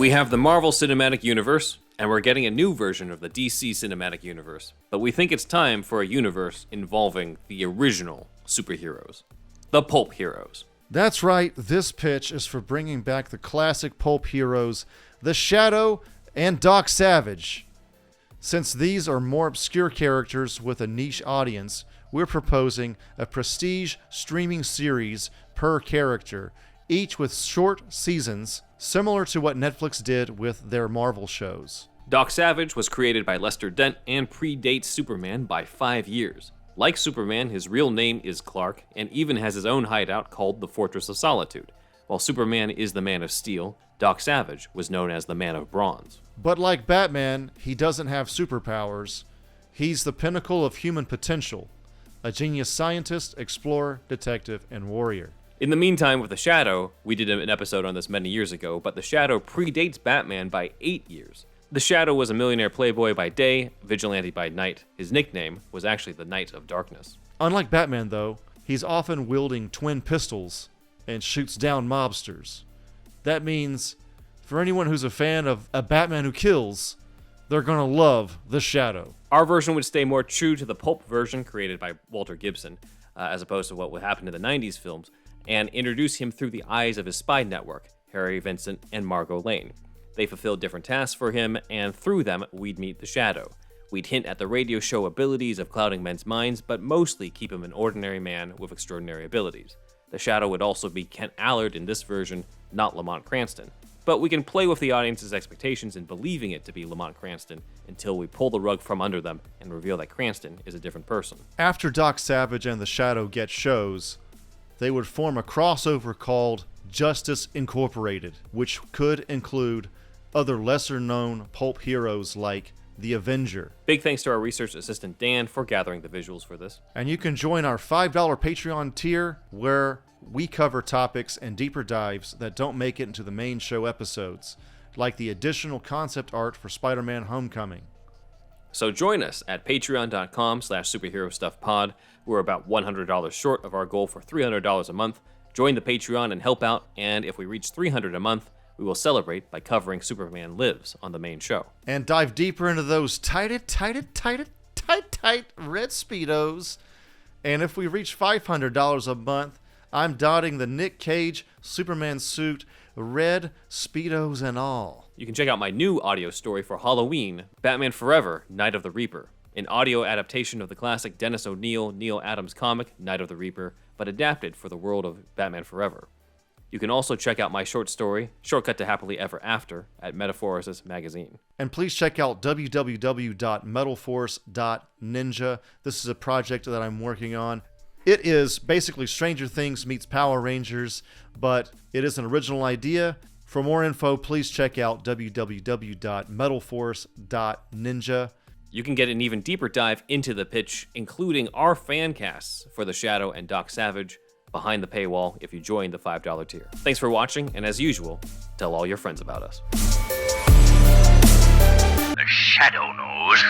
We have the Marvel Cinematic Universe, and we're getting a new version of the DC Cinematic Universe, but we think it's time for a universe involving the original superheroes, the pulp heroes. That's right, this pitch is for bringing back the classic pulp heroes, The Shadow and Doc Savage. Since these are more obscure characters with a niche audience, we're proposing a prestige streaming series per character, each with short seasons, similar to what Netflix did with their Marvel shows. Doc Savage was created by Lester Dent and predates Superman by 5 years. Like Superman, his real name is Clark, and even has his own hideout called the Fortress of Solitude. While Superman is the Man of Steel, Doc Savage was known as the Man of Bronze. But like Batman, he doesn't have superpowers. He's the pinnacle of human potential, a genius scientist, explorer, detective, and warrior. In the meantime, with The Shadow, we did an episode on this many years ago, but The Shadow predates Batman by 8 years. The Shadow was a millionaire playboy by day, vigilante by night. His nickname was actually the Knight of Darkness. Unlike Batman, though, he's often wielding twin pistols and shoots down mobsters. That means, for anyone who's a fan of a Batman who kills, they're gonna love The Shadow. Our version would stay more true to the pulp version created by Walter Gibson, as opposed to what would happen in the 90s films, and introduce him through the eyes of his spy network, Harry Vincent and Margot Lane. They fulfilled different tasks for him, and through them, we'd meet the Shadow. We'd hint at the radio show abilities of clouding men's minds, but mostly keep him an ordinary man with extraordinary abilities. The Shadow would also be Kent Allard in this version, not Lamont Cranston. But we can play with the audience's expectations in believing it to be Lamont Cranston until we pull the rug from under them and reveal that Cranston is a different person. After Doc Savage and the Shadow get shows, they would form a crossover called Justice Incorporated, which could include other lesser-known pulp heroes like The Avenger. Big thanks to our research assistant Dan for gathering the visuals for this. And you can join our $5 Patreon tier where we cover topics and deeper dives that don't make it into the main show episodes, like the additional concept art for Spider-Man Homecoming. So join us at patreon.com/superherostuffpod. We're about $100 short of our goal for $300 a month. Join the Patreon and help out, and if we reach $300 a month, we will celebrate by covering Superman Lives on the main show. And dive deeper into those tight red Speedos. And if we reach $500 a month, I'm dotting the Nick Cage Superman suit, red Speedos and all. You can check out my new audio story for Halloween, Batman Forever, Night of the Reaper, an audio adaptation of the classic Dennis O'Neil, Neil Adams comic, Night of the Reaper, but adapted for the world of Batman Forever. You can also check out my short story, Shortcut to Happily Ever After, at Metaphorosis magazine. And please check out www.metalforce.ninja. This is a project that I'm working on. It is basically Stranger Things meets Power Rangers, but it is an original idea. For more info, please check out www.metalforce.ninja. You can get an even deeper dive into the pitch, including our fan casts for The Shadow and Doc Savage, behind the paywall if you join the $5 tier. Thanks for watching, and as usual, tell all your friends about us. The Shadow knows.